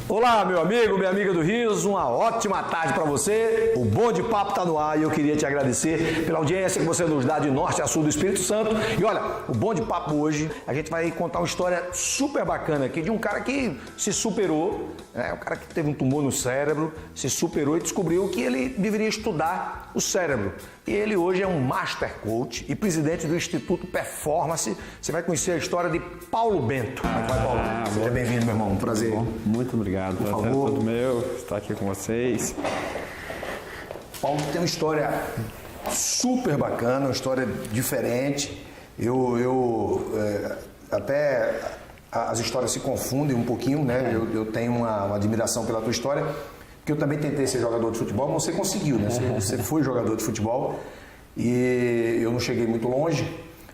Olá, meu amigo, minha amiga do Rios, uma ótima tarde para você. O Bom de Papo está no ar e eu queria te agradecer pela audiência que você nos dá de norte a sul do Espírito Santo. E olha, o Bom de Papo hoje, a gente vai contar uma história super bacana aqui de um cara que se superou, um cara que teve um tumor no cérebro, se superou e descobriu que ele deveria estudar o cérebro. E ele hoje é um Master Coach e presidente do Instituto Performance. Você vai conhecer a história de Paulo Bento. Vai, Paulo. Seja bem-vindo, meu irmão. Um prazer. Muito obrigado. Por favor. É todo meu estar aqui com vocês. Paulo tem uma história super bacana, uma história diferente. Até as histórias se confundem um pouquinho, né? Eu tenho uma admiração pela tua história, porque eu também tentei ser jogador de futebol, mas você conseguiu, né? Você foi jogador de futebol e eu não cheguei muito longe,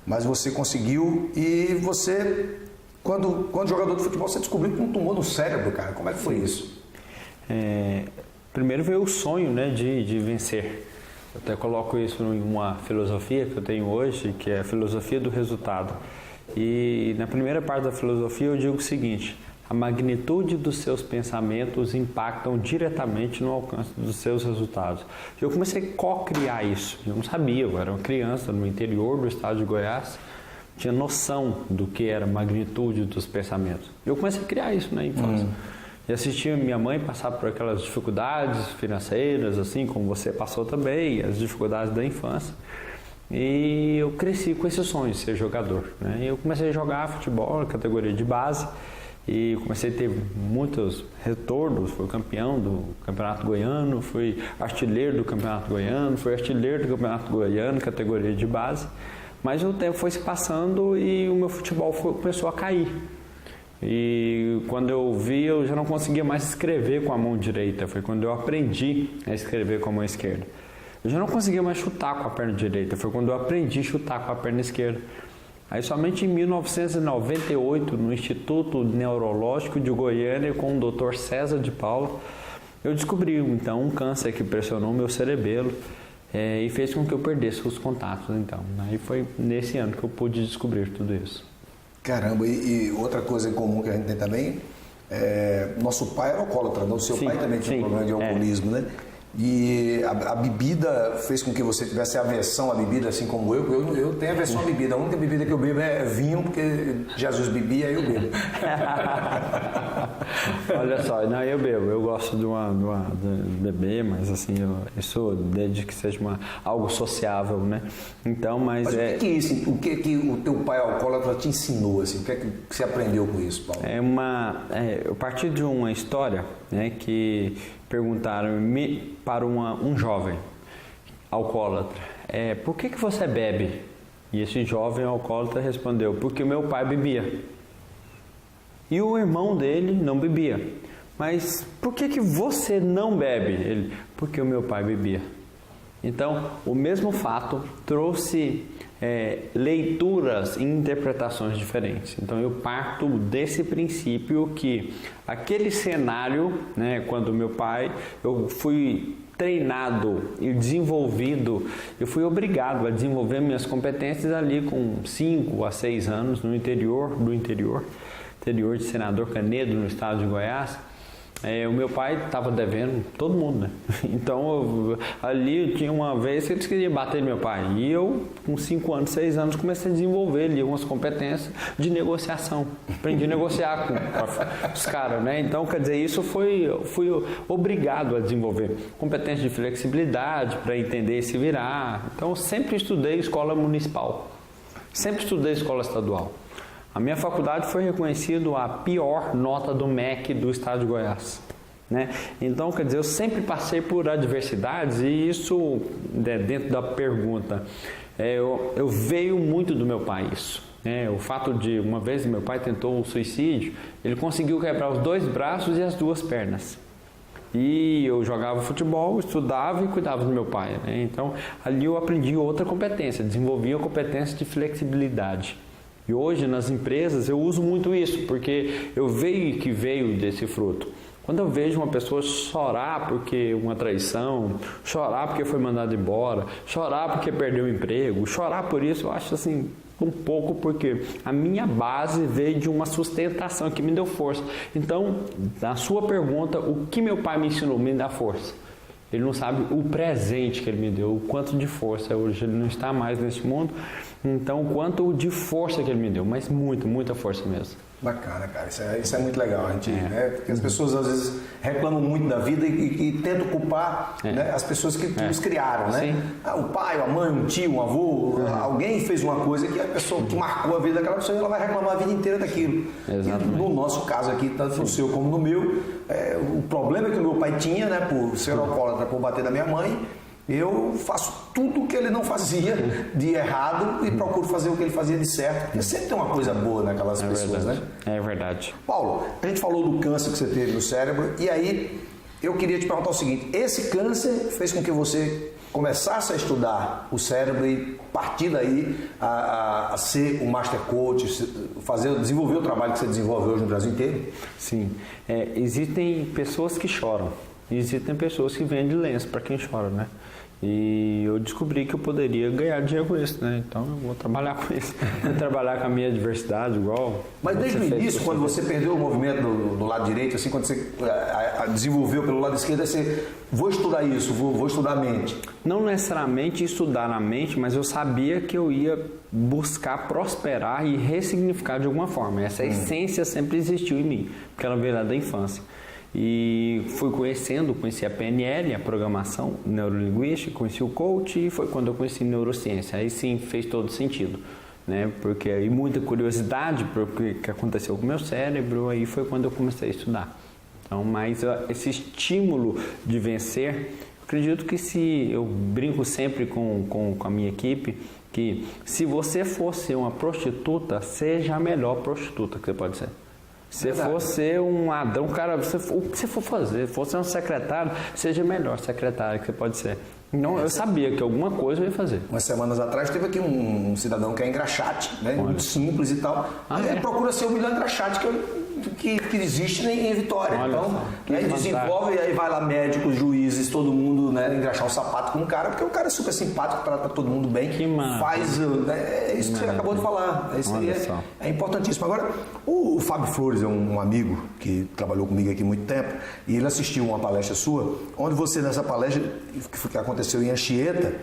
mas você conseguiu. E você, quando jogador de futebol, você descobriu que um tumor no cérebro, cara. Como é que foi isso? Primeiro veio o sonho, né, de vencer. Eu até coloco isso em uma filosofia que eu tenho hoje, que é a filosofia do resultado. E na primeira parte da filosofia eu digo o seguinte: a magnitude dos seus pensamentos impactam diretamente no alcance dos seus resultados. Eu comecei a co-criar isso. Eu não sabia, eu era uma criança no interior do estado de Goiás, tinha noção do que era a magnitude dos pensamentos. Eu comecei a criar isso na infância. E assistia minha mãe passar por aquelas dificuldades financeiras, assim como você passou também, as dificuldades da infância. E eu cresci com esse sonho de ser jogador, né? E eu comecei a jogar futebol na categoria de base e comecei a ter muitos retornos. Fui campeão do Campeonato Goiano, fui artilheiro do Campeonato Goiano, fui artilheiro do Campeonato Goiano, categoria de base. Mas o tempo foi se passando e o meu futebol começou a cair. E quando eu vi, eu já não conseguia mais escrever com a mão direita. Foi quando eu aprendi a escrever com a mão esquerda. Eu já não conseguia mais chutar com a perna direita. Foi quando eu aprendi a chutar com a perna esquerda. Aí somente em 1998, no Instituto Neurológico de Goiânia, com o Dr. César de Paula, eu descobri então um câncer que pressionou meu cerebelo e fez com que eu perdesse os contatos. Então, aí foi nesse ano que eu pude descobrir tudo isso. Caramba, e outra coisa em comum que a gente tem também, nosso pai era alcoólatra, o seu pai também tinha um problema de alcoolismo, né? E a bebida fez com que você tivesse aversão à bebida, assim como eu. Eu tenho aversão à bebida. A única bebida que eu bebo é vinho, porque Jesus bebia e eu bebo. Olha só, não, eu bebo. Eu gosto de beber, mas assim, isso desde que seja algo sociável, né? Então, mas o que é isso? O que o teu pai alcoólatra te ensinou, assim? O que é que você aprendeu com isso, Paulo? Eu parti de uma história, né, que perguntaram para um jovem alcoólatra, por que você bebe? E esse jovem alcoólatra respondeu: porque meu pai bebia. E o irmão dele não bebia. Mas por que você não bebe? Ele: porque o meu pai bebia. Então, o mesmo fato trouxe leituras e interpretações diferentes. Então, eu parto desse princípio que aquele cenário, né, quando meu pai, eu fui treinado e desenvolvido, eu fui obrigado a desenvolver minhas competências ali com 5 a 6 anos no interior de Senador Canedo, no estado de Goiás. O meu pai estava devendo todo mundo, né? Então ali tinha uma vez que eles queriam bater meu pai. E eu, com 5 anos, 6 anos, comecei a desenvolver ali umas competências de negociação. Aprendi a negociar com os caras, né? Então, quer dizer, isso fui obrigado a desenvolver. Competência de flexibilidade para entender e se virar. Então, eu sempre estudei escola municipal. Sempre estudei escola estadual. A minha faculdade foi reconhecida a pior nota do MEC do estado de Goiás, né? Então, quer dizer, eu sempre passei por adversidades e isso, dentro da pergunta, eu veio muito do meu pai isso. O fato de, uma vez meu pai tentou o suicídio, ele conseguiu quebrar os 2 braços e as 2 pernas. E eu jogava futebol, estudava e cuidava do meu pai, né? Então, ali eu aprendi outra competência, desenvolvi a competência de flexibilidade. E hoje nas empresas eu uso muito isso, porque eu vejo que veio desse fruto. Quando eu vejo uma pessoa chorar porque uma traição, chorar porque foi mandado embora, chorar porque perdeu o emprego, chorar por isso, eu acho assim Um pouco porque a minha base veio de uma sustentação que me deu força. Então, na sua pergunta, o que meu pai me ensinou me dá força. Ele não sabe o presente que ele me deu, o quanto de força. Hoje ele não está mais neste mundo, então o quanto de força que ele me deu, mas muita força mesmo. Bacana, cara. Isso é muito legal, a gente, né? Porque as pessoas às vezes reclamam muito da vida e tentam culpar né, as pessoas que nos criaram, né? O pai, a mãe, um tio, um avô, alguém fez uma coisa que a pessoa que marcou a vida daquela pessoa, ela vai reclamar a vida inteira daquilo. Exatamente. E no nosso caso aqui, tanto no seu como no meu, o problema que o meu pai tinha, né, por ser alcoólatra, por bater da minha mãe, eu faço tudo o que ele não fazia de errado e procuro fazer o que ele fazia de certo. Porque sempre tem uma coisa boa naquelas pessoas, verdade. né? É verdade. Paulo, a gente falou do câncer que você teve no cérebro e aí eu queria te perguntar o seguinte: esse câncer fez com que você começasse a estudar o cérebro e partir daí a ser um Master Coach, desenvolver o trabalho que você desenvolve hoje no Brasil inteiro? Sim. Existem pessoas que choram. Existem pessoas que vendem lenço para quem chora, né? E eu descobri que eu poderia ganhar dinheiro com isso, né? Então eu vou trabalhar com isso. Vou trabalhar com a minha diversidade igual. Mas desde o início, quando você perdeu o movimento do lado direito, assim, quando você desenvolveu pelo lado esquerdo, você, vou estudar isso, vou estudar a mente. Não necessariamente estudar na mente, mas eu sabia que eu ia buscar prosperar e ressignificar de alguma forma. Essa essência sempre existiu em mim, porque ela veio lá da infância. E fui conheci a PNL, a programação neurolinguística, conheci o coach e foi quando eu conheci neurociência. Aí sim fez todo sentido, né? Porque aí muita curiosidade por o que aconteceu com o meu cérebro, aí foi quando eu comecei a estudar. Então, mas esse estímulo de vencer, acredito que se eu brinco sempre com a minha equipe, que se você fosse uma prostituta, seja a melhor prostituta que você pode ser. Se fosse um ladrão, cara, o que você for fazer, fosse um secretário, seja a melhor secretária que você pode ser. Então, eu sabia que alguma coisa eu ia fazer. Umas semanas atrás teve aqui um cidadão que é engraxate, né? Muito simples e tal. Ele procura ser o melhor engraxate que existe em Vitória. Olha então, aí desenvolve e aí vai lá médicos, juízes, todo mundo, né, engraxar um sapato com o cara, porque o cara é super simpático, trata todo mundo bem. Que faz, é isso que você acabou de falar. Isso aí é importantíssimo. Agora, o Fábio Flores é um amigo que trabalhou comigo aqui há muito tempo e ele assistiu uma palestra sua, onde você, nessa palestra que aconteceu em Anchieta,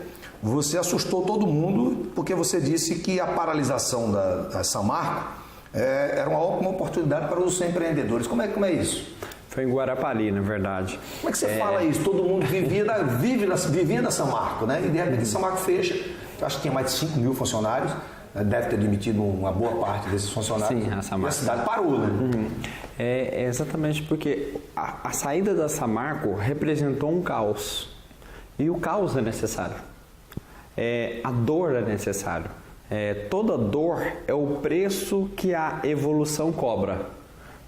você assustou todo mundo porque você disse que a paralisação da São Marco era uma ótima oportunidade para os empreendedores. Como é isso? Foi em Guarapari, na verdade. Como é que você fala isso? Todo mundo vivia da São Marco, né? E de repente São Marco fecha. Eu acho que tinha mais de 5 mil funcionários. Deve ter demitido uma boa parte desses funcionários. Sim, a São Marco. E a cidade parou, né? É exatamente porque a saída da São Marco representou um caos. E o caos é necessário. A dor é necessário. Toda dor é o preço que a evolução cobra.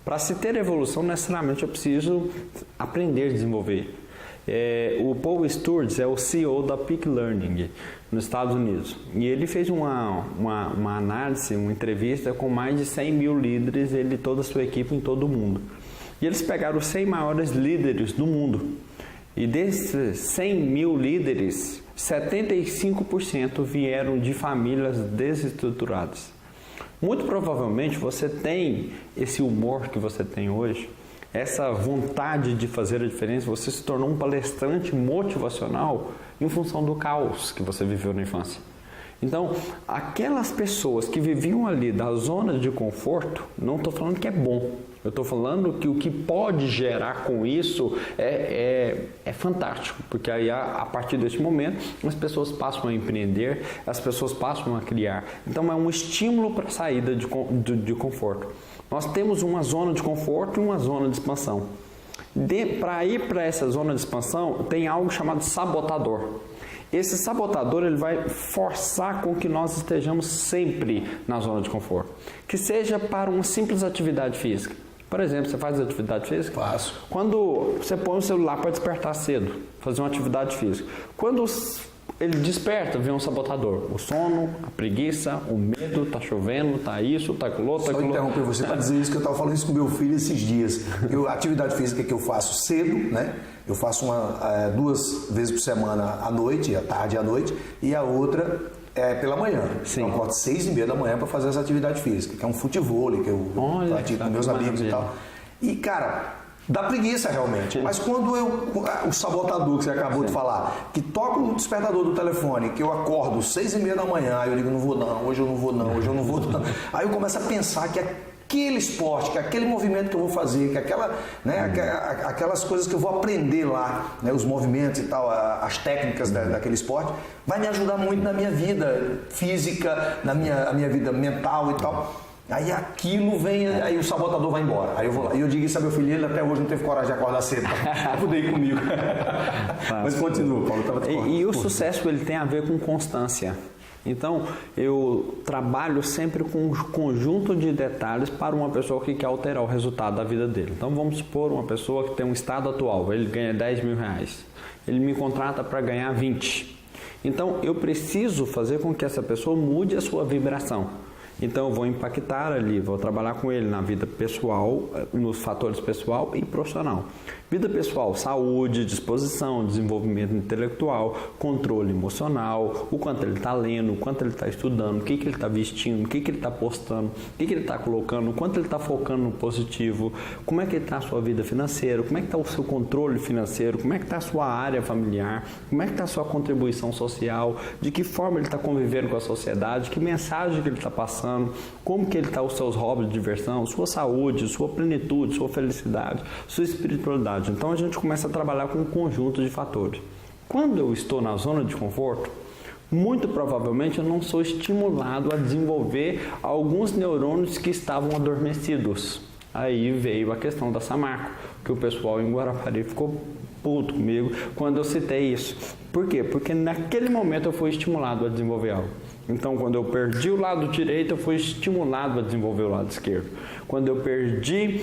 Para se ter evolução, necessariamente eu preciso aprender a desenvolver. O Paul Sturges é o CEO da Peak Learning nos Estados Unidos e ele fez uma análise, uma entrevista com mais de 100 mil líderes, ele e toda a sua equipe em todo o mundo. E eles pegaram os 100 maiores líderes do mundo e desses 100 mil líderes, 75% vieram de famílias desestruturadas. Muito provavelmente você tem esse humor que você tem hoje, essa vontade de fazer a diferença, você se tornou um palestrante motivacional em função do caos que você viveu na infância. Então, aquelas pessoas que viviam ali da zona de conforto, não estou falando que é bom, eu estou falando que o que pode gerar com isso é fantástico, porque aí a partir desse momento as pessoas passam a empreender, as pessoas passam a criar. Então é um estímulo para a saída de conforto. Nós temos uma zona de conforto e uma zona de expansão. Para ir para essa zona de expansão tem algo chamado sabotador. Esse sabotador ele vai forçar com que nós estejamos sempre na zona de conforto. Que seja para uma simples atividade física. Por exemplo, você faz atividade física? Faço. Quando você põe o celular para despertar cedo, fazer uma atividade física. Quando ele desperta, vem um sabotador. O sono, a preguiça, o medo, tá chovendo, tá isso, tá aquilo outro, tá aquilo outro. Só interromper você para dizer isso, que eu estava falando isso com meu filho esses dias. A atividade física que eu faço cedo, né? Eu faço 2 vezes por semana à noite, à tarde e à noite, e a outra Pela manhã. Sim. Eu acordo 6h30 da manhã para fazer essa atividade física, que é um futevôlei que eu pratico com meus amigos e tal. E, cara, dá preguiça realmente. Mas quando o sabotador que você acabou de falar, que toca o despertador do telefone, que eu acordo 6h30 da manhã, aí eu digo, não vou não, hoje eu não vou não, hoje eu não vou não. Aí eu começo a pensar que aquele esporte, que aquele movimento que eu vou fazer, que aquelas coisas que eu vou aprender lá, né, os movimentos e tal, as técnicas daquele esporte, vai me ajudar muito na minha vida física, na minha vida mental e tal. Aí aquilo vem, aí o sabotador vai embora. Aí eu vou lá. E eu digo isso a meu filho, ele até hoje não teve coragem de acordar cedo pra poder ir comigo. Mas continua, Paulo. E o sucesso ele tem a ver com constância. Então, eu trabalho sempre com um conjunto de detalhes para uma pessoa que quer alterar o resultado da vida dele. Então, vamos supor uma pessoa que tem um estado atual, ele ganha 10 mil reais. Ele me contrata para ganhar 20. Então, eu preciso fazer com que essa pessoa mude a sua vibração. Então, eu vou impactar ali, vou trabalhar com ele na vida pessoal, nos fatores pessoal e profissional. Vida pessoal, saúde, disposição, desenvolvimento intelectual, controle emocional, o quanto ele está lendo, o quanto ele está estudando, o que ele está vestindo, o que ele está postando, o que ele está colocando, o quanto ele está focando no positivo, como é que está a sua vida financeira, como é que está o seu controle financeiro, como é que está a sua área familiar, como é que está a sua contribuição social, de que forma ele está convivendo com a sociedade, que mensagem que ele está passando, como que ele está os seus hobbies de diversão, sua saúde, sua plenitude, sua felicidade, sua espiritualidade. Então a gente começa a trabalhar com um conjunto de fatores. Quando eu estou na zona de conforto, muito provavelmente eu não sou estimulado a desenvolver alguns neurônios que estavam adormecidos. Aí veio a questão da Samarco, que o pessoal em Guarapari ficou puto comigo quando eu citei isso. Por quê? Porque naquele momento eu fui estimulado a desenvolver algo. Então, quando eu perdi o lado direito, eu fui estimulado a desenvolver o lado esquerdo. Quando eu perdi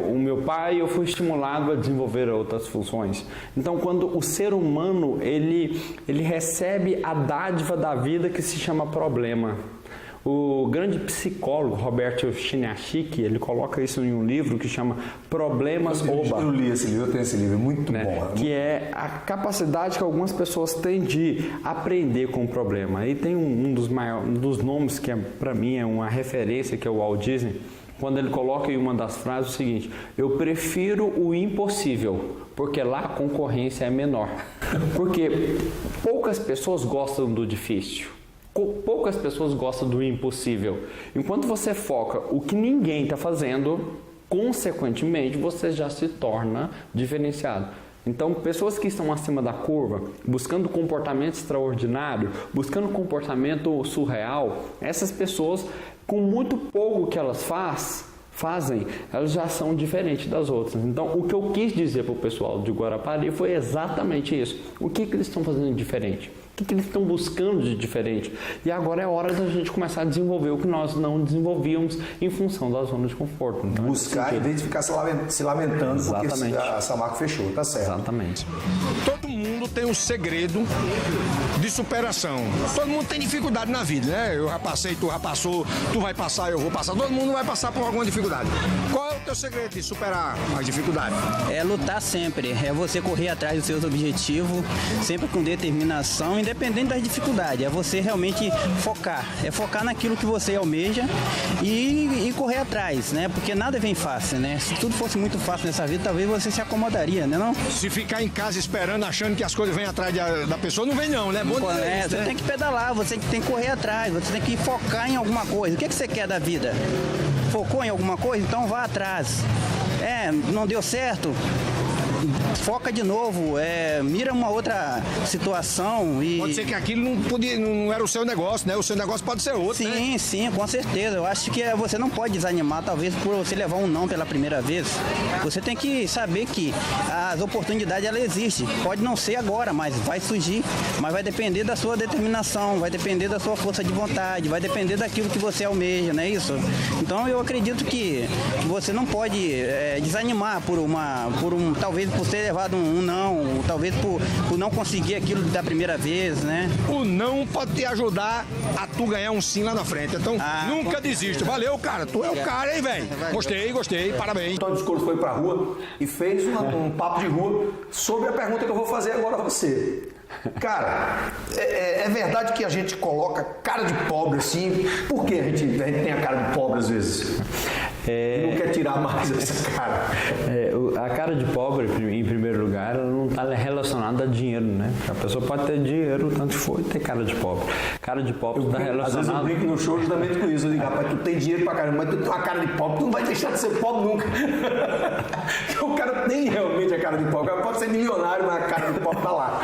o meu pai, eu fui estimulado a desenvolver outras funções. Então, quando o ser humano ele recebe a dádiva da vida que se chama problema. O grande psicólogo Roberto Chiniachik, ele coloca isso em um livro que chama Problemas Oba. Eu li esse livro, eu tenho esse livro, é muito bom. Que é a capacidade que algumas pessoas têm de aprender com o problema. Aí tem um dos nomes que para mim é uma referência, que é o Walt Disney, quando ele coloca em uma das frases o seguinte: eu prefiro o impossível, porque lá a concorrência é menor. Porque poucas pessoas gostam do difícil. Poucas pessoas gostam do impossível. Enquanto você foca o que ninguém está fazendo, consequentemente você já se torna diferenciado. Então, pessoas que estão acima da curva, buscando comportamento extraordinário, buscando comportamento surreal, essas pessoas, com muito pouco que elas fazem, elas já são diferentes das outras. Então, o que eu quis dizer para o pessoal de Guarapari foi exatamente isso. O que eles estão fazendo de diferente? O que eles estão buscando de diferente? E agora é hora da gente começar a desenvolver o que nós não desenvolvíamos em função da zona de conforto. Então, buscar em vez de ficar se lamentando. Exatamente. Porque a Samarco fechou, tá certo. Exatamente. Todo mundo tem um segredo de superação. Todo mundo tem dificuldade na vida, né? Eu já passei, tu já passou, tu vai passar, eu vou passar. Todo mundo vai passar por alguma dificuldade. Qual é o teu segredo de superar as dificuldades? É lutar sempre, é você correr atrás dos seus objetivos, sempre com determinação, independente das dificuldades. É você realmente focar, é focar naquilo que você almeja e correr atrás, né? Porque nada vem fácil, né? Se tudo fosse muito fácil nessa vida, talvez você se acomodaria, né não? Se ficar em casa esperando, achando que as coisas vêm atrás da pessoa, não vem não, né? Bom dizer isso, você né? tem que pedalar, você tem que correr atrás, você tem que focar em alguma coisa. O que você quer da vida? Focou em alguma coisa? Então vá atrás. Não deu certo? Foca de novo, mira uma outra situação e... Pode ser que aquilo não era o seu negócio, né? O seu negócio pode ser outro, né? Sim, com certeza. Eu acho que você não pode desanimar, talvez, por você levar um não pela primeira vez. Você tem que saber que as oportunidades, elas existem. Pode não ser agora, mas vai surgir. Mas vai depender da sua determinação, vai depender da sua força de vontade, vai depender daquilo que você almeja, não é isso? Então, eu acredito que você não pode desanimar talvez por ter levado um não, talvez por não conseguir aquilo da primeira vez, né? O não pode te ajudar a tu ganhar um sim lá na frente. Então, nunca desista. Valeu, cara. Tu é o cara, hein, velho? Gostei. Parabéns. Antônio Discurso foi pra rua e fez um papo de rua sobre a pergunta que eu vou fazer agora a você. Cara, é verdade que a gente coloca cara de pobre assim. Por que a gente tem a cara de pobre às vezes? E não quer tirar mais essa cara. A cara de pobre, em primeiro lugar, ela não está relacionada a dinheiro, né? A pessoa pode ter dinheiro, tanto for, e ter cara de pobre. Cara de pobre está relacionada... Às vezes eu brinco no show justamente com isso. Eu digo, rapaz, tu tem dinheiro pra caramba, mas tu tem uma cara de pobre, tu não vai deixar de ser pobre nunca. Porque o cara tem realmente a cara de pobre. O cara pode ser milionário, mas a cara de pobre tá lá.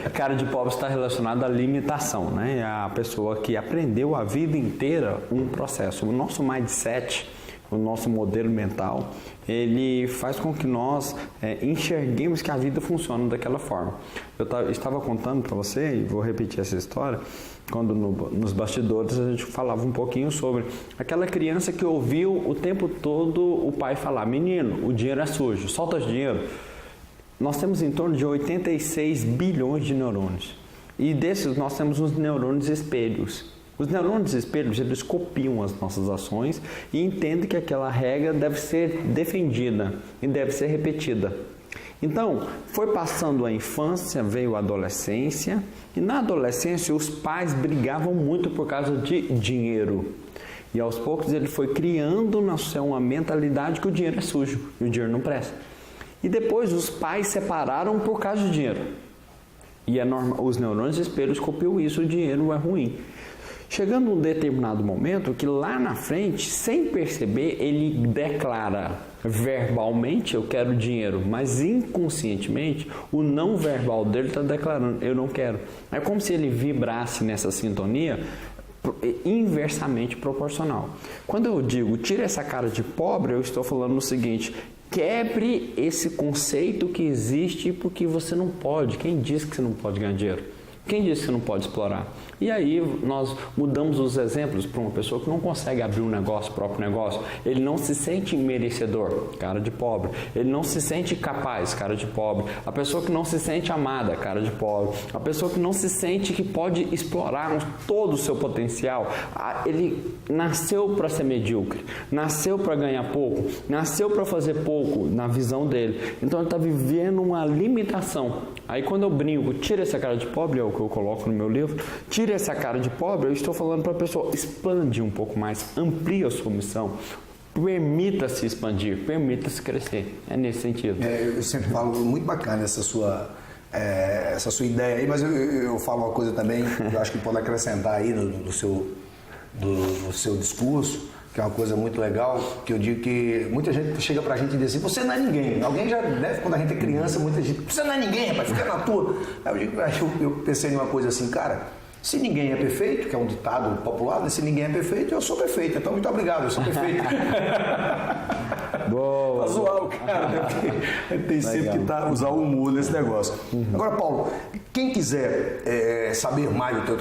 A cara de pobre está relacionada à limitação, né? A pessoa que aprendeu a vida inteira um processo. O nosso mindset, o nosso modelo mental, ele faz com que nós enxerguemos que a vida funciona daquela forma. Eu estava contando para você, e vou repetir essa história, quando nos bastidores a gente falava um pouquinho sobre aquela criança que ouviu o tempo todo o pai falar: menino, o dinheiro é sujo, solta o dinheiro. Nós temos em torno de 86 bilhões de neurônios. E desses nós temos os neurônios espelhos. Os neurônios espelhos, eles copiam as nossas ações e entendem que aquela regra deve ser defendida e deve ser repetida. Então, foi passando a infância, veio a adolescência, e na adolescência os pais brigavam muito por causa de dinheiro. E aos poucos ele foi criando na sua uma mentalidade que o dinheiro é sujo e o dinheiro não presta. E depois os pais separaram por causa de dinheiro. E os neurônios espelhos copiam isso, o dinheiro é ruim. Chegando um determinado momento que lá na frente, sem perceber, ele declara verbalmente: eu quero dinheiro, mas inconscientemente o não verbal dele está declarando: eu não quero. É como se ele vibrasse nessa sintonia inversamente proporcional. Quando eu digo tira essa cara de pobre, eu estou falando o seguinte: quebre esse conceito que existe porque você não pode. Quem disse que você não pode ganhar dinheiro? Quem disse que você não pode explorar? E aí nós mudamos os exemplos para uma pessoa que não consegue abrir um negócio, próprio negócio. Ele não se sente merecedor, cara de pobre. Ele não se sente capaz, cara de pobre. A pessoa que não se sente amada, cara de pobre. A pessoa que não se sente que pode explorar todo o seu potencial. Ele nasceu para ser medíocre, nasceu para ganhar pouco, nasceu para fazer pouco na visão dele. Então ele está vivendo uma limitação. Aí quando eu brinco, tira essa cara de pobre, é o que eu coloco no meu livro, tira essa cara de pobre, eu estou falando para a pessoa: expande um pouco mais, amplie a sua missão, permita-se expandir, permita-se crescer. É nesse sentido. Eu sempre falo, muito bacana essa sua ideia aí, mas eu falo uma coisa também que eu acho que pode acrescentar aí no seu discurso, que é uma coisa muito legal, que eu digo que muita gente chega pra gente e diz assim: você não é ninguém. Alguém já deve, quando a gente é criança, muita gente: você não é ninguém, rapaz, fica na tua. Aí eu pensei numa coisa assim, cara, se ninguém é perfeito, que é um ditado popular, né? Se ninguém é perfeito, eu sou perfeito. Então, muito obrigado, eu sou perfeito. Boa. Pra zoar o cara, né? Porque tem sempre que usar o humor nesse negócio. Agora, Paulo, quem quiser saber mais do teu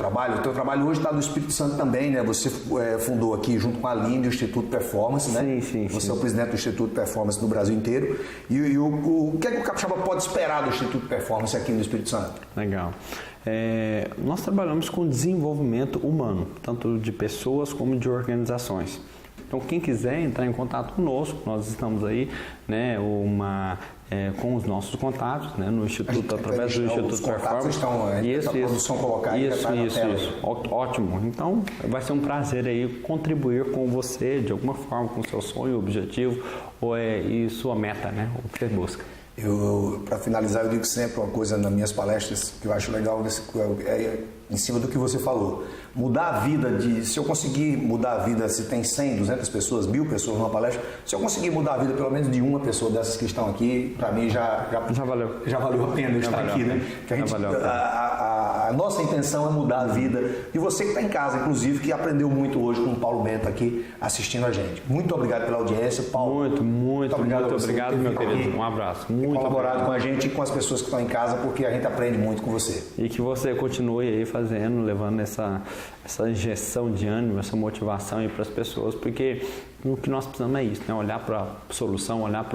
trabalho hoje está no Espírito Santo também, né? Você fundou aqui, junto com a Aline, o Instituto Performance, né? Sim. Você é o presidente do Instituto Performance no Brasil inteiro. E o que é que o capixaba pode esperar do Instituto Performance aqui no Espírito Santo? Legal. Nós trabalhamos com desenvolvimento humano, tanto de pessoas como de organizações. Então, quem quiser entrar em contato conosco, nós estamos aí, né, com os nossos contatos, né, no Instituto, através do Instituto Performance. Isso. Ótimo. Então, vai ser um prazer aí contribuir com você de alguma forma, com o seu sonho, objetivo e sua meta, né, o que você busca. Para finalizar, eu digo sempre uma coisa nas minhas palestras que eu acho legal, em cima do que você falou. Mudar a vida se eu conseguir mudar a vida, se tem 100, 200 pessoas, 1000 pessoas numa palestra, se eu conseguir mudar a vida pelo menos de uma pessoa dessas que estão aqui, para mim já valeu. Já valeu a pena eu estar aqui, né? A nossa intenção é mudar a vida de você que está em casa, inclusive, que aprendeu muito hoje com o Paulo Bento aqui assistindo a gente. Muito obrigado pela audiência, Paulo. Muito obrigado, meu querido. Um abraço. Muito colaborado com a gente e com as pessoas que estão em casa, porque a gente aprende muito com você. E que você continue aí fazendo, levando essa injeção de ânimo, essa motivação aí para as pessoas, porque o que nós precisamos é isso, né? Olhar para a solução, olhar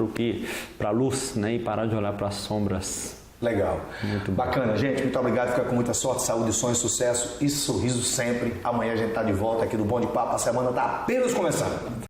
para a luz, né? E parar de olhar para as sombras. Legal. Muito bacana, gente. Muito obrigado. Fica com muita sorte, saúde, sonho, sucesso e sorriso sempre. Amanhã a gente está de volta aqui no Bom de Papo. A semana está apenas começando.